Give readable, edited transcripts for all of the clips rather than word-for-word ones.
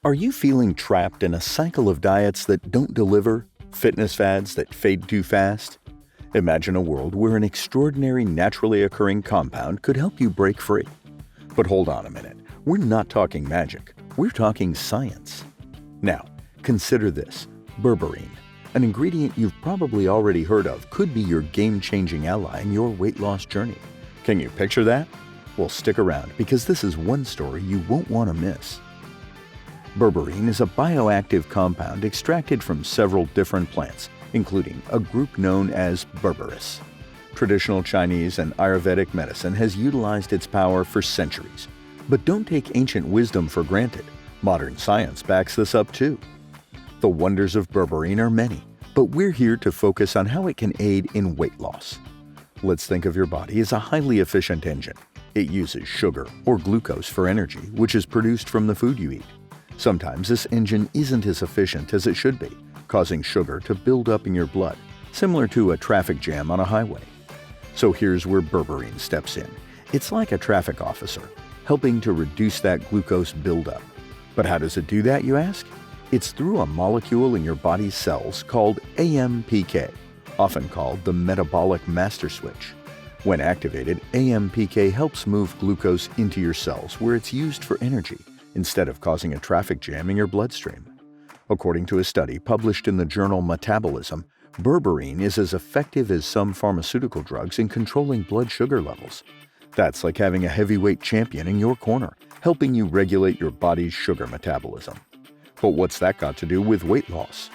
Are you feeling trapped in a cycle of diets that don't deliver, fitness fads that fade too fast? Imagine a world where an extraordinary naturally occurring compound could help you break free. But hold on a minute, we're not talking magic, we're talking science. Now, consider this: berberine, an ingredient you've probably already heard of, could be your game-changing ally in your weight loss journey. Can you picture that? Well, stick around because this is one story you won't want to miss. Berberine is a bioactive compound extracted from several different plants, including a group known as Berberis. Traditional Chinese and Ayurvedic medicine has utilized its power for centuries. But don't take ancient wisdom for granted. Modern science backs this up too. The wonders of berberine are many, but we're here to focus on how it can aid in weight loss. Let's think of your body as a highly efficient engine. It uses sugar or glucose for energy, which is produced from the food you eat. Sometimes this engine isn't as efficient as it should be, causing sugar to build up in your blood, similar to a traffic jam on a highway. So here's where berberine steps in. It's like a traffic officer, helping to reduce that glucose buildup. But how does it do that, you ask? It's through a molecule in your body's cells called AMPK, often called the metabolic master switch. When activated, AMPK helps move glucose into your cells where it's used for energy, instead of causing a traffic jam in your bloodstream. According to a study published in the journal Metabolism, berberine is as effective as some pharmaceutical drugs in controlling blood sugar levels. That's like having a heavyweight champion in your corner, helping you regulate your body's sugar metabolism. But what's that got to do with weight loss?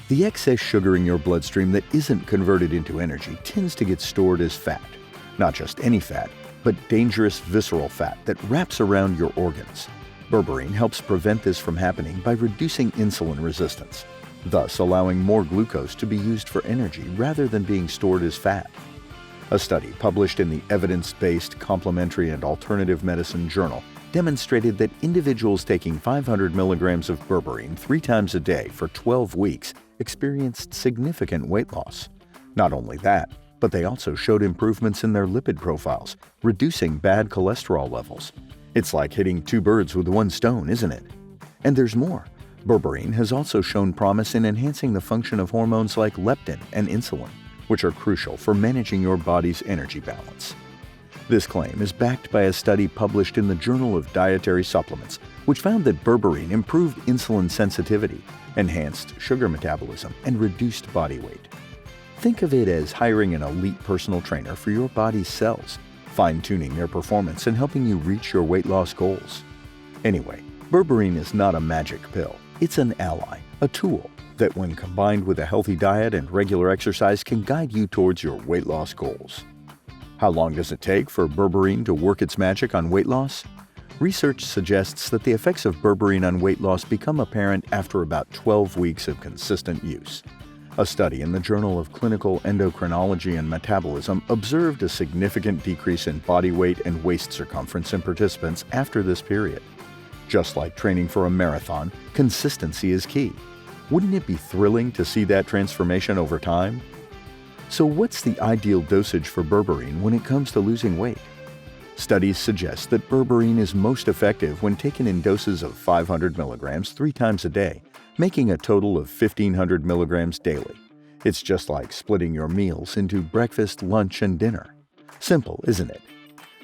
The excess sugar in your bloodstream that isn't converted into energy tends to get stored as fat. Not just any fat, but dangerous visceral fat that wraps around your organs. Berberine helps prevent this from happening by reducing insulin resistance, thus allowing more glucose to be used for energy rather than being stored as fat. A study published in the Evidence-Based Complementary and Alternative Medicine Journal demonstrated that individuals taking 500 milligrams of berberine 3 times a day for 12 weeks experienced significant weight loss. Not only that, but they also showed improvements in their lipid profiles, reducing bad cholesterol levels. It's like hitting 2 birds with 1 stone, isn't it? And there's more. Berberine has also shown promise in enhancing the function of hormones like leptin and insulin, which are crucial for managing your body's energy balance. This claim is backed by a study published in the Journal of Dietary Supplements, which found that berberine improved insulin sensitivity, enhanced sugar metabolism, and reduced body weight. Think of it as hiring an elite personal trainer for your body's cells, fine-tuning their performance and helping you reach your weight loss goals. Anyway, berberine is not a magic pill. It's an ally, a tool that when combined with a healthy diet and regular exercise can guide you towards your weight loss goals. How long does it take for berberine to work its magic on weight loss? Research suggests that the effects of berberine on weight loss become apparent after about 12 weeks of consistent use. A study in the Journal of Clinical Endocrinology and Metabolism observed a significant decrease in body weight and waist circumference in participants after this period. Just like training for a marathon, consistency is key. Wouldn't it be thrilling to see that transformation over time? So what's the ideal dosage for berberine when it comes to losing weight? Studies suggest that berberine is most effective when taken in doses of 500 milligrams 3 times a day, making a total of 1,500 milligrams daily. It's just like splitting your meals into breakfast, lunch, and dinner. Simple, isn't it?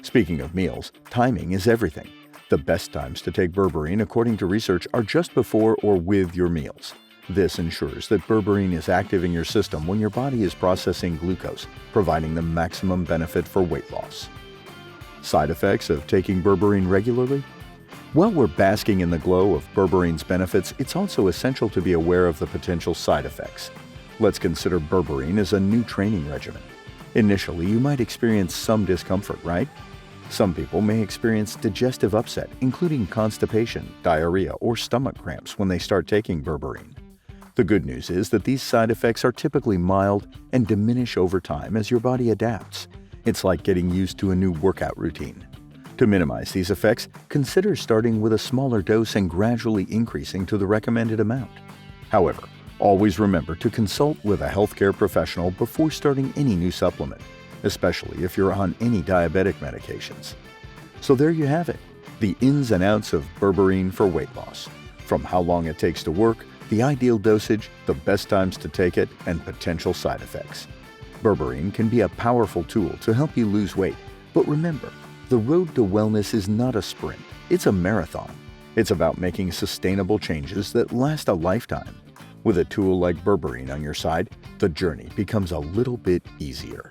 Speaking of meals, timing is everything. The best times to take berberine, according to research, are just before or with your meals. This ensures that berberine is active in your system when your body is processing glucose, providing the maximum benefit for weight loss. Side effects of taking berberine regularly? While we're basking in the glow of berberine's benefits, it's also essential to be aware of the potential side effects. Let's consider berberine as a new training regimen. Initially, you might experience some discomfort, right? Some people may experience digestive upset, including constipation, diarrhea, or stomach cramps when they start taking berberine. The good news is that these side effects are typically mild and diminish over time as your body adapts. It's like getting used to a new workout routine. To minimize these effects, consider starting with a smaller dose and gradually increasing to the recommended amount. However, always remember to consult with a healthcare professional before starting any new supplement, especially if you're on any diabetic medications. So there you have it, the ins and outs of berberine for weight loss. from how long it takes to work, the ideal dosage, the best times to take it, and potential side effects. Berberine can be a powerful tool to help you lose weight, but remember, the road to wellness is not a sprint, it's a marathon. It's about making sustainable changes that last a lifetime. With a tool like Berberine on your side, the journey becomes a little bit easier.